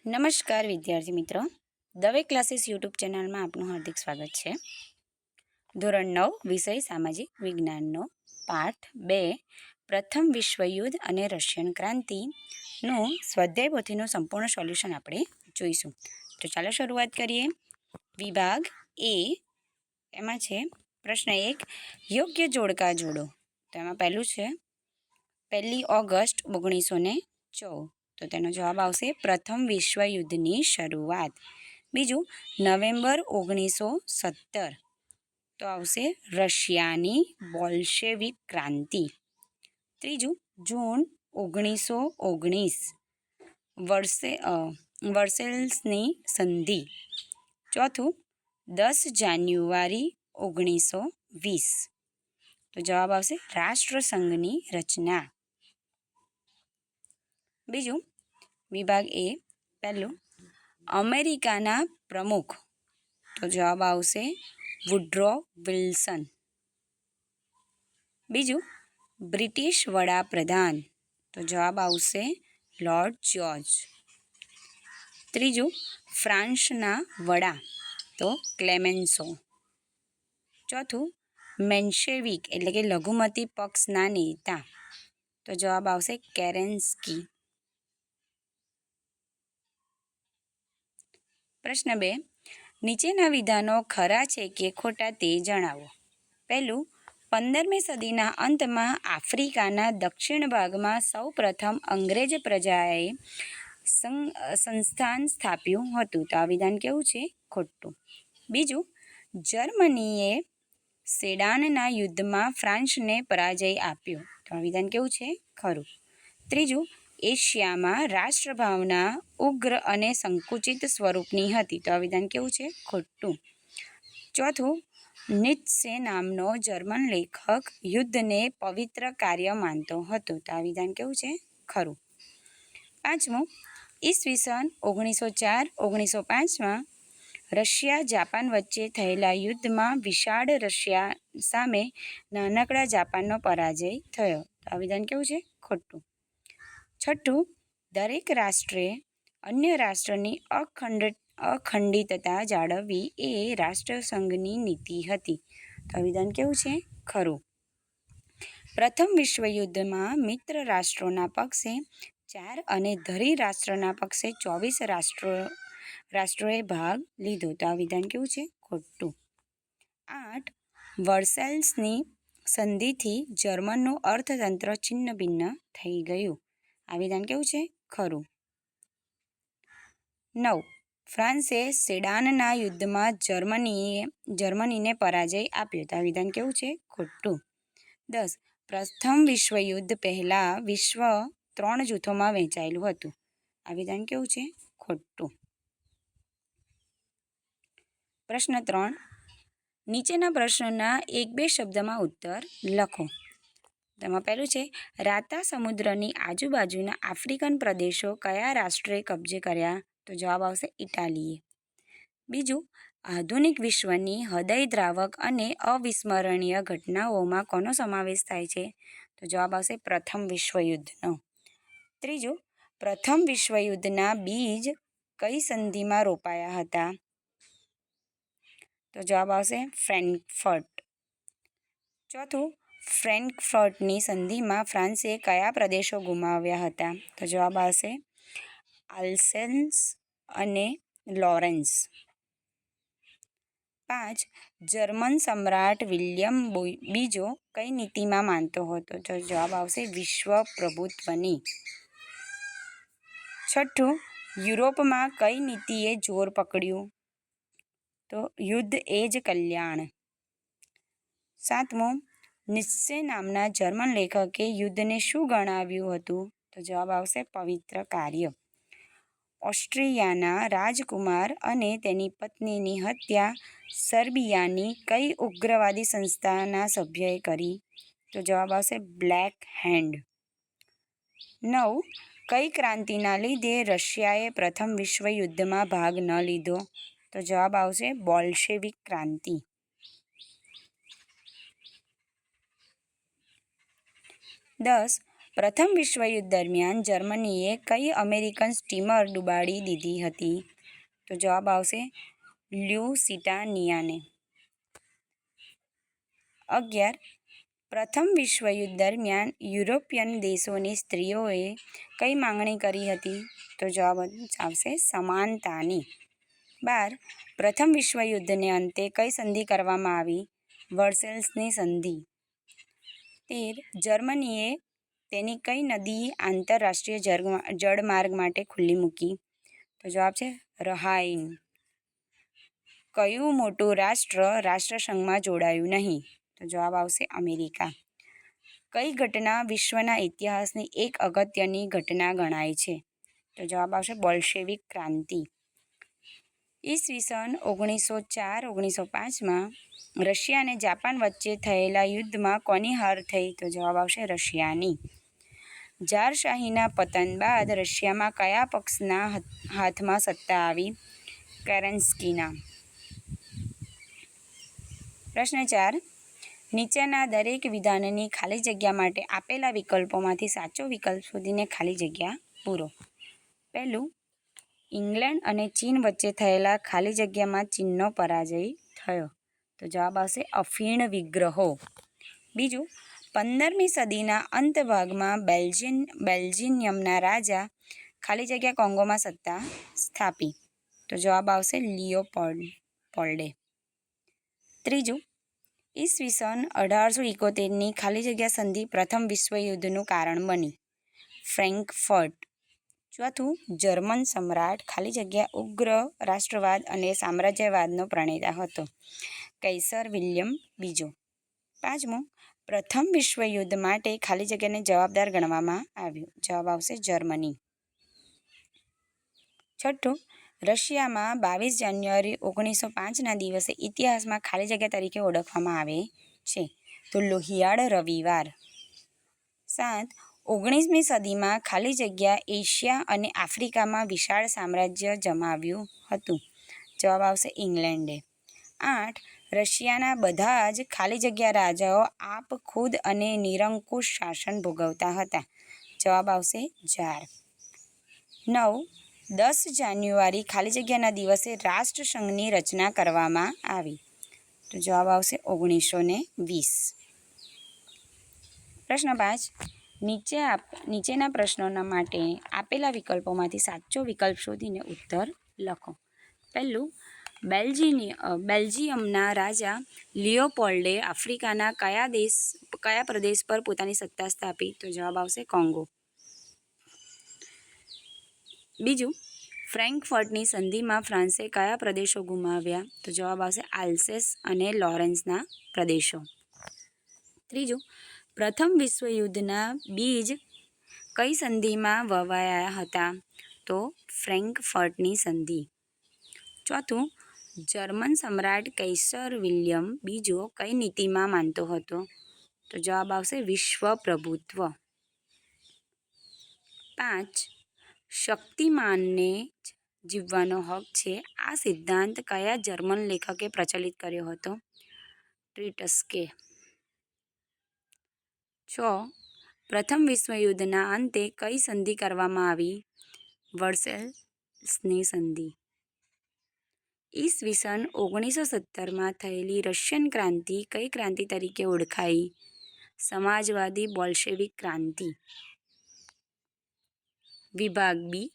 નમસ્કાર વિદ્યાર્થી મિત્રો, દવે ક્લાસીસ યુટ્યુબ ચેનલમાં આપનું હાર્દિક સ્વાગત છે. ધોરણ 9 વિષય સામાજિક વિજ્ઞાનનો પાઠ 2 પ્રથમ વિશ્વયુદ્ધ અને રશિયન ક્રાંતિનું સ્વાધ્યાય પોથીનું સંપૂર્ણ સોલ્યુશન આપણે જોઈશું. તો ચાલો શરૂઆત કરીએ. વિભાગ એ એમાં છે પ્રશ્ન 1, યોગ્ય જોડકા જોડો. તો એમાં પહેલું છે 1 ઓગસ્ટ 1914. તો તેનો જવાબ આવશે પ્રથમ વિશ્વયુદ્ધની શરૂઆત. બીજું નવેમ્બર 1917. તો આવશે રશિયાની બોલ્શેવિક ક્રાંતિ. ત્રીજું જૂન 1919 વર્સેલ્સની સંધિ. ચોથું 10 જાન્યુઆરી 1920. તો જવાબ આવશે રાષ્ટ્રસંઘની રચના. બીજું વિભાગ એ પહેલું અમેરિકાના પ્રમુખ. તો જવાબ આવશે વુડ્રો વિલ્સન. બીજું બ્રિટિશ વડાપ્રધાન. તો જવાબ આવશે લોર્ડ જ્યોર્જ. ત્રીજું ફ્રાન્સના વડા. તો ક્લેમેન્સો. ચોથું મેન્શેવિક એટલે કે લઘુમતી પક્ષના નેતા. તો જવાબ આવશે કેરેન્સ્કી. પ્રશ્ન 2, નીચેના વિધાનો ખરા છે કે ખોટા તે જણાવો. પહેલું, 15મી સદીના અંતમાં આફ્રિકાના દક્ષિણ ભાગમાં સૌપ્રથમ અંગ્રેજ પ્રજાએ સંસ્થાન સ્થાપ્યું હતું. તો આ વિધાન કેવું છે? ખોટું. બીજું, જર્મનીએ સેડાનના યુદ્ધમાં ફ્રાન્સને પરાજય આપ્યો. તો આ વિધાન કેવું છે? ખરું. ત્રીજું, એશિયામાં રાષ્ટ્રભાવના ઉગ્ર અને સંકુચિત સ્વરૂપની હતી. તો આ વિધાન કેવું છે? ખોટું. ચોથું, નીત્સે નામનો જર્મન લેખક યુદ્ધને પવિત્ર કાર્ય માનતો હતો. તો આ વિધાન કેવું છે? ખરું. પાંચમું, ઈસવીસન 1904-1905માં રશિયા જાપાન વચ્ચે થયેલા યુદ્ધમાં વિશાળ રશિયા સામે નાનકડા જાપાનનો પરાજય થયો. તો આ વિધાન કેવું છે? ખોટું. છઠ્ઠું, દરેક રાષ્ટ્રે અન્ય રાષ્ટ્રની અખંડિતતા જાળવવી એ રાષ્ટ્રસંઘની નીતિ હતી. તો આ વિધાન કેવું છે? ખરું. પ્રથમ વિશ્વયુદ્ધમાં મિત્ર રાષ્ટ્રોના પક્ષે 4 અને ધરી રાષ્ટ્રના પક્ષે 24 રાષ્ટ્રોએ ભાગ લીધો. તો આ વિધાન કેવું છે? ખોટું. 8, વર્સેલ્સની સંધિથી જર્મનનું અર્થતંત્ર છિન્ન ભિન્ન થઈ ગયું. આ વિધાન કેવું છે? ખરું. 9, ફ્રાન્સે સેડાનના યુદ્ધમાં જર્મનીને પરાજય આપ્યો. તો આ વિધાન કેવું છે? ખોટું. 10, પ્રથમ વિશ્વયુદ્ધ પહેલાં વિશ્વ 3 જૂથોમાં વહેંચાયેલું હતું. આ વિધાન કેવું છે? ખોટું. પ્રશ્ન 3, નીચેના પ્રશ્નના 1-2 શબ્દમાં ઉત્તર લખો. તેમાં પહેલું છે રાતા સમુદ્રની આજુબાજુના આફ્રિકન પ્રદેશો કયા રાષ્ટ્રે કબજે કર્યા? તો જવાબ આવશે ઇટાલીએ. બીજું, આધુનિક વિશ્વની હૃદયદ્રાવક અને અવિસ્મરણીય ઘટનાઓમાં કોનો સમાવેશ થાય છે? તો જવાબ આવશે પ્રથમ વિશ્વયુદ્ધનો. ત્રીજું, પ્રથમ વિશ્વયુદ્ધના બીજ કઈ સંધિમાં રોપાયા હતા? તો જવાબ આવશે ફ્રેન્કફર્ટ. ચોથું, ફ્રેન્કફર્ટની સંધિમાં ફ્રાન્સે કયા પ્રદેશો ગુમાવ્યા હતા? તો જવાબ આવશે આલ્સેન્સ અને લોરેન્સ. 5, જર્મન સમ્રાટ વિલિયમ બીજો કઈ નીતિમાં માનતો હતો? તો જવાબ આવશે વિશ્વ પ્રભુત્વની. છઠ્ઠું, યુરોપમાં કઈ નીતિએ જોર પકડ્યું? તો યુદ્ધ એ જ કલ્યાણ. 7મું, નીત્સે નામના જર્મન લેખકે યુદ્ધને શું ગણાવ્યું હતું? તો જવાબ આવશે પવિત્ર કાર્ય. ઓસ્ટ્રિયાના રાજકુમાર અને તેની પત્નીની હત્યા સર્બિયાની કઈ ઉગ્રવાદી સંસ્થાના સભ્યએ કરી? તો જવાબ આવશે બ્લેક હેન્ડ. 9, કઈ ક્રાંતિના લીધે રશિયાએ પ્રથમ વિશ્વયુદ્ધમાં ભાગ ન લીધો? તો જવાબ આવશે બોલ્શેવિક ક્રાંતિ. 10, પ્રથમ વિશ્વયુદ્ધ દરમિયાન જર્મનીએ કઈ અમેરિકન સ્ટીમર ડૂબાડી દીધી હતી? તો જવાબ આવશે લ્યુસિટાનિયાને. 11. પ્રથમ વિશ્વયુદ્ધ દરમિયાન યુરોપિયન દેશોની સ્ત્રીઓએ કઈ માંગણી કરી હતી? તો જવાબ આવશે સમાનતાની. 12. પ્રથમ વિશ્વયુદ્ધને અંતે કઈ સંધિ કરવામાં આવી? વર્સેલ્સની સંધિ. 13. જર્મનીએ તેની કઈ નદી આંતરરાષ્ટ્રીય જળમાર્ગ માટે ખુલ્લી મૂકી? તો જવાબ છે રહાઇન. કયું મોટું રાષ્ટ્રસંઘમાં જોડાયું નહીં? તો જવાબ આવશે અમેરિકા. કઈ ઘટના વિશ્વના ઇતિહાસની એક અગત્યની ઘટના ગણાય છે? તો જવાબ આવશે બોલ્શેવિક ક્રાંતિ. ઈસવીસન 1904-1905માં રશિયા અને જાપાન વચ્ચે થયેલા યુદ્ધમાં કોની હાર થઈ? તો જવાબ આવશે રશિયાની. ઝારશાહીના પતન બાદ રશિયામાં કયા પક્ષના હાથમાં સત્તા આવી? કેરેન્સ્કીના. પ્રશ્ન 4. નીચેના દરેક વિધાનની ખાલી જગ્યા માટે આપેલા વિકલ્પોમાંથી સાચો વિકલ્પ શોધીને ખાલી જગ્યા પૂરો. પહેલું, ઇંગ્લેન્ડ અને ચીન વચ્ચે થયેલા ખાલી જગ્યામાં ચીનનો પરાજય થયો. તો જવાબ આવશે અફીણ વિગ્રહો. બીજું, 15મી સદીના અંત ભાગમાં બેલ્જિયમના રાજા ખાલી જગ્યા કોંગોમાં સત્તા સ્થાપી. તો જવાબ આવશે લિયોપોલ્ડે. ત્રીજું, ઈસવીસન 1871ની ખાલી જગ્યા સંધિ પ્રથમ વિશ્વયુદ્ધનું કારણ બની. ફ્રેન્કફર્ટ. ચોથું, જર્મન સમ્રાટ ખાલી જગ્યા ઉગ્ર રાષ્ટ્રવાદ અને સામ્રાજ્યવાદનો પ્રણેતા હતો. કૈસર વિલિયમ બીજો. પાંચમું, પ્રથમ વિશ્વયુદ્ધ માટે ખાલી જગ્યાને જવાબદાર ગણવામાં આવ્યું. જવાબ આવશે જર્મની. છઠ્ઠું, રશિયામાં 22 જાન્યુઆરી 1905ના દિવસે ઇતિહાસમાં ખાલી જગ્યા તરીકે ઓળખવામાં આવે છે. તો લોહિયાળ રવિવાર. 7. 19મી સદીમાં ખાલી જગ્યા એશિયા અને આફ્રિકામાં વિશાળ સામ્રાજ્ય જમાવ્યું હતું. જવાબ આવશે ઇંગ્લેન્ડે. 8. રશિયાના બધા જ ખાલી જગ્યા રાજાઓ આપખુદ અને નિરંકુશ શાસન ભોગવતા હતા. જવાબ આવશે જાર. 9. 10 જાન્યુઆરી ખાલી જગ્યાના દિવસે રાષ્ટ્રસંઘની રચના કરવામાં આવી. તો જવાબ આવશે 1920. પ્રશ્ન 5. નીચેના પ્રશ્નોના માટે આપેલા વિકલ્પોમાંથી સાચો વિકલ્પ શોધીને ઉત્તર લખો. પહેલું, બેલ્જિયમના રાજા લિયોપોલ્ડે આફ્રિકાના કયા પ્રદેશ પર પોતાની સત્તા સ્થાપી? તો જવાબ આવશે કોંગો. બીજું, ફ્રેન્કફર્ટની સંધિમાં ફ્રાન્સે કયા પ્રદેશો ગુમાવ્યા? તો જવાબ આવશે આલ્સેસ અને લોરેન્સના પ્રદેશો. ત્રીજું, પ્રથમ વિશ્વયુદ્ધના બીજ કઈ સંધિમાં વવાયા હતા? તો ફ્રેન્કફર્ટની સંધિ. ચોથું, જર્મન સમ્રાટ કૈસર વિલિયમ બીજો કઈ નીતિમાં માનતો હતો? તો જવાબ આવશે વિશ્વ પ્રભુત્વ. 5. શક્તિમાનને જ જીવવાનો હક છે આ સિદ્ધાંત કયા જર્મન લેખકે પ્રચલિત કર્યો હતો? ટ્રીટસ્કે. 6. પ્રથમ વિશ્વયુદ્ધના અંતે કઈ સંધિ કરવામાં આવી? વર્સેલ્સની સંધિ. ઈસવીસન 1917માં થયેલી રશિયન ક્રાંતિ કઈ ક્રાંતિ તરીકે ઓળખાઈ? સમાજવાદી બોલ્શેવિક ક્રાંતિ. વિભાગ બી.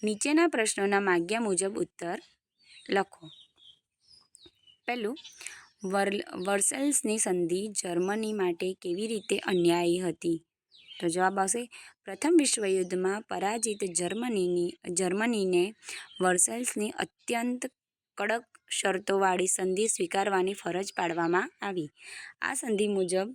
નીચેના પ્રશ્નોના માગ્યા મુજબ ઉત્તર લખો. પહેલું, વર્સેલ્સની સંધિ જર્મની માટે કેવી રીતે અન્યાયી હતી? તો જવાબ આવશે પ્રથમ વિશ્વયુદ્ધમાં પરાજિત જર્મનીને વર્સેલ્સની અત્યંત કડક શરતોવાળી સંધિ સ્વીકારવાની ફરજ પાડવામાં આવી. આ સંધિ મુજબ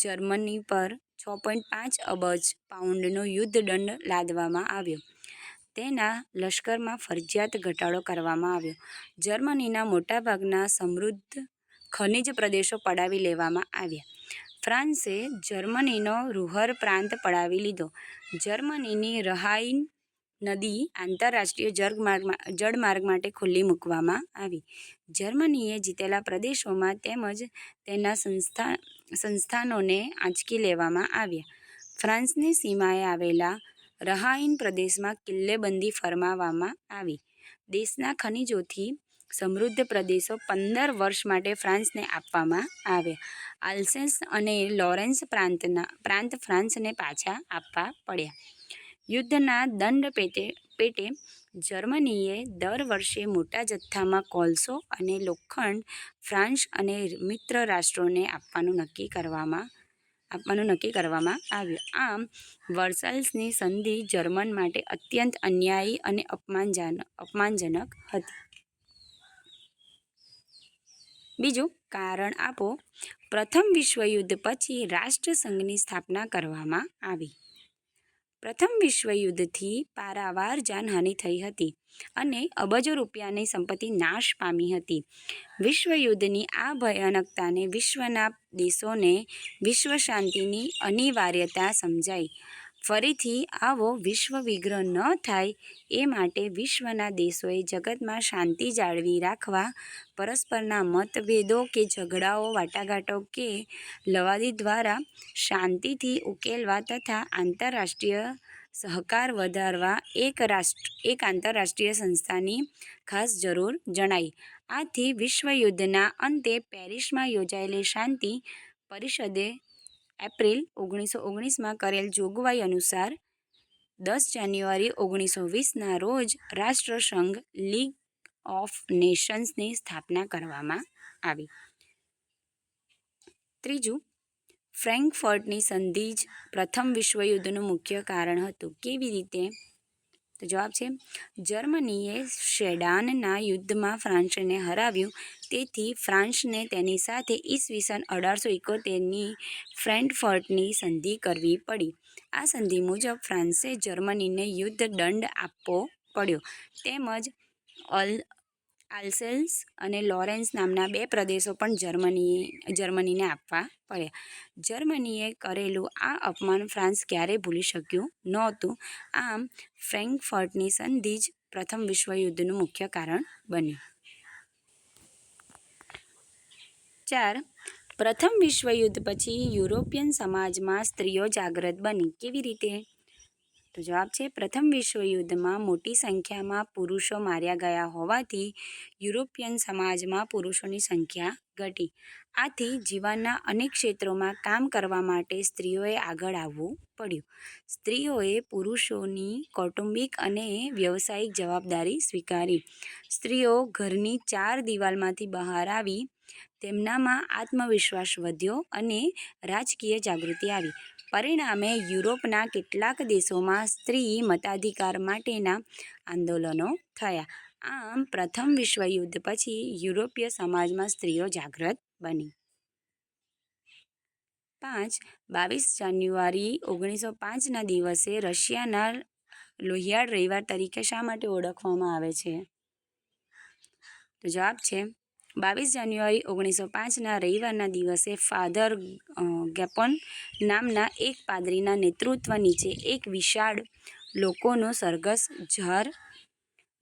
જર્મની પર 6.5 અબજ પાઉન્ડનો યુદ્ધ દંડ લાદવામાં આવ્યો. તેના લશ્કરમાં ફરજિયાત ઘટાડો કરવામાં આવ્યો. જર્મનીના મોટાભાગના સમૃદ્ધ ખનિજ પ્રદેશો પડાવી લેવામાં આવ્યા. ફ્રાન્સે જર્મનીનો રૂહર પ્રાંત પડાવી લીધો. જર્મનીની રહાઇન નદી આંતરરાષ્ટ્રીય જળમાર્ગ માટે ખુલ્લી મૂકવામાં આવી. જર્મનીએ જીતેલા પ્રદેશોમાં તેમજ તેના સંસ્થાનોને આંચકી લેવામાં આવ્યા. ફ્રાન્સની સીમાએ આવેલા રહાઇન પ્રદેશમાં કિલ્લેબંધી ફરમાવવામાં આવી. દેશના ખનિજોથી સમૃદ્ધ પ્રદેશો 15 વર્ષ માટે ફ્રાન્સને આપવામાં આવ્યા. આલ્સેસ અને લોરેન્સ પ્રાંત ફ્રાન્સને પાછા આપવા પડ્યા. યુદ્ધના દંડ પેટે જર્મનીએ દર વર્ષે મોટા જથ્થામાં કોલસો અને લોખંડ ફ્રાન્સ અને મિત્ર રાષ્ટ્રોને આપવાનું નક્કી કરવામાં આવ્યું. આમ વર્સાલ્સની સંધિ જર્મન માટે અત્યંત અન્યાયી અને અપમાનજનક હતી. બીજું, કારણ આપો. પ્રથમ વિશ્વયુદ્ધ પછી રાષ્ટ્રસંઘની સ્થાપના કરવામાં આવી. પ્રથમ વિશ્વયુદ્ધથી પારાવાર જાનહાનિ થઈ હતી અને અબજો રૂપિયાની સંપત્તિ નાશ પામી હતી. વિશ્વયુદ્ધની આ ભયાનકતાને વિશ્વના દેશોને વિશ્વ શાંતિની અનિવાર્યતા સમજાઈ. ફરીથી આવો વિશ્વ વિગ્રહ ન થાય એ માટે વિશ્વના દેશોએ જગતમાં શાંતિ જાળવી રાખવા પરસ્પરના મતભેદો કે ઝઘડાઓ વાટાઘાટો કે લવાદી દ્વારા શાંતિથી ઉકેલવા તથા આંતરરાષ્ટ્રીય સહકાર વધારવા એક આંતરરાષ્ટ્રીય સંસ્થાની ખાસ જરૂર જણાઈ. આથી વિશ્વયુદ્ધના અંતે પેરિસમાં યોજાયેલી શાંતિ પરિષદે એપ્રિલ 1919માં કરેલ જોગવાઈ અનુસાર 10 જાન્યુઆરી 1920ના રોજ રાષ્ટ્રસંઘ લીગ ઓફ નેશન્સની સ્થાપના કરવામાં આવી. ત્રીજું, ફ્રેન્કફર્ટની સંધિ જ પ્રથમ વિશ્વયુદ્ધનું મુખ્ય કારણ હતું. કેવી રીતે? તો જવાબ છે, જર્મનીએ સેડાનના યુદ્ધમાં ફ્રાન્સને હરાવ્યું. તેથી ફ્રાન્સને તેની સાથે ઈસવીસન 1871ની ફ્રેન્કફર્ટની સંધિ કરવી પડી. આ સંધિ મુજબ ફ્રાન્સે જર્મનીને યુદ્ધ દંડ આપવો પડ્યો તેમજ આલ્સેસ અને લોરેન્સ નામના 2 પ્રદેશો પણ જર્મનીને આપવા પડ્યા. જર્મનીએ કરેલું આ અપમાન ફ્રાન્સ ક્યારેય ભૂલી શક્યું નહોતું. આમ ફ્રેન્કફર્ટની સંધિ જ પ્રથમ વિશ્વયુદ્ધનું મુખ્ય કારણ બન્યું. 4. પ્રથમ વિશ્વયુદ્ધ પછી યુરોપિયન સમાજમાં સ્ત્રીઓ જાગૃત બની. કેવી રીતે? તો જવાબ છે, પ્રથમ વિશ્વયુદ્ધમાં મોટી સંખ્યામાં પુરુષો માર્યા ગયા હોવાથી યુરોપિયન સમાજમાં પુરુષોની સંખ્યા ઘટી. આથી જીવનના અનેક ક્ષેત્રોમાં કામ કરવા માટે સ્ત્રીઓએ આગળ આવવું પડ્યું. સ્ત્રીઓએ પુરુષોની કૌટુંબિક અને વ્યવસાયિક જવાબદારી સ્વીકારી. સ્ત્રીઓ ઘરની 4 દિવાલમાંથી બહાર આવી. તેમનામાં આત્મવિશ્વાસ વધ્યો અને રાજકીય જાગૃતિ આવી. પરિણામે યુરોપના કેટલાક દેશોમાં સ્ત્રી મતાધિકાર માટેના આંદોલનો થયા. આમ પ્રથમ વિશ્વયુદ્ધ પછી યુરોપીય સમાજમાં સ્ત્રીઓ જાગૃત બની. 5. 22 જાન્યુઆરી 1905ના દિવસે રશિયાના લોહિયાળ રવિવાર તરીકે શા માટે ઓળખવામાં આવે છે? તો જવાબ છે, 22 જાન્યુઆરી 1905ના રવિવારના દિવસે ફાધર ગેપોન નામના એક પાદરીના નેતૃત્વ નીચે એક વિશાળ લોકોનું સરઘસ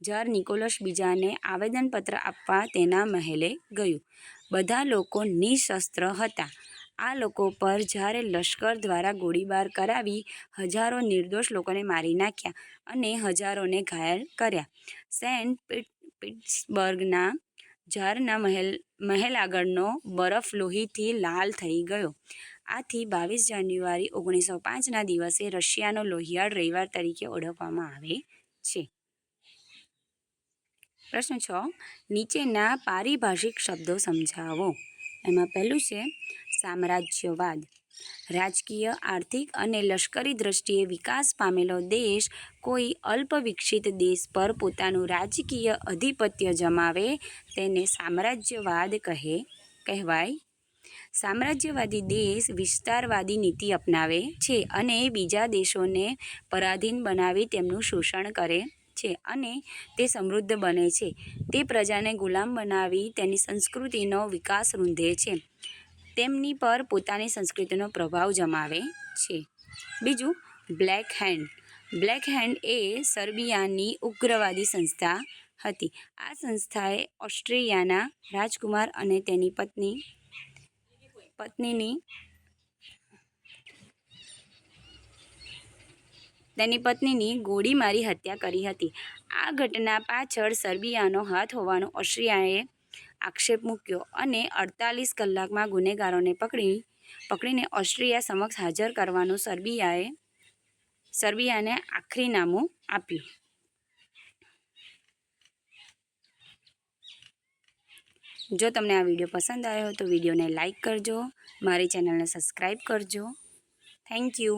ઝાર નિકોલસ બીજાને આવેદનપત્ર આપવા તેના મહેલે ગયું. બધા લોકો નિશસ્ત્ર હતા. આ લોકો પર ઝારે લશ્કર દ્વારા ગોળીબાર કરાવી હજારો નિર્દોષ લોકોને મારી નાખ્યા અને હજારોને ઘાયલ કર્યા. સેન્ટ પીટર્સબર્ગના ઝારના મહેલ આગળનો બરફ લોહીથી લાલ થઈ ગયો. આથી 22 જાન્યુઆરી 1905ના દિવસે રશિયાનો લોહિયાળ રવિવાર તરીકે ઓળખવામાં આવે છે. પ્રશ્ન 6. નીચેના પારિભાષિક શબ્દો સમજાવો. એમાં પહેલું છે સામ્રાજ્યવાદ. રાજકીય, આર્થિક અને લશ્કરી દ્રષ્ટિએ વિકાસ પામેલો દેશ કોઈ અલ્પવિકસિત દેશ પર પોતાનું રાજકીય આધિપત્ય જમાવે તેને સામ્રાજ્યવાદ કહેવાય. સામ્રાજ્યવાદી દેશ વિસ્તારવાદી નીતિ અપનાવે છે અને બીજા દેશોને પરાધીન બનાવી તેમનું શોષણ કરે છે અને તે સમૃદ્ધ બને છે. તે પ્રજાને ગુલામ બનાવી તેની સંસ્કૃતિનો વિકાસ રૂંધે છે. તેમની પર પોતાની સંસ્કૃતિનો પ્રભાવ જમાવે છે. બીજું, બ્લેક હેન્ડ. બ્લેક હેન્ડ એ સર્બિયાની ઉગ્રવાદી સંસ્થા હતી. આ સંસ્થાએ ઓસ્ટ્રિયાના રાજકુમાર અને તેની પત્નીની તેની પત્નીની ગોળી મારી હત્યા કરી હતી. આ ઘટના પાછળ સર્બિયાનો હાથ હોવાનો ઓસ્ટ્રિયાએ આક્ષેપ મૂક્યો અને 48 કલાકમાં ગુનેગારોને પકડીને ઓસ્ટ્રિયા સમક્ષ હાજર કરવાનું સર્બિયાને આખરીનામું આપ્યું. જો તમને આ વિડીયો પસંદ આવ્યો તો વિડીયોને લાઈક કરજો, મારી ચેનલને સબસ્ક્રાઈબ કરજો. Thank you.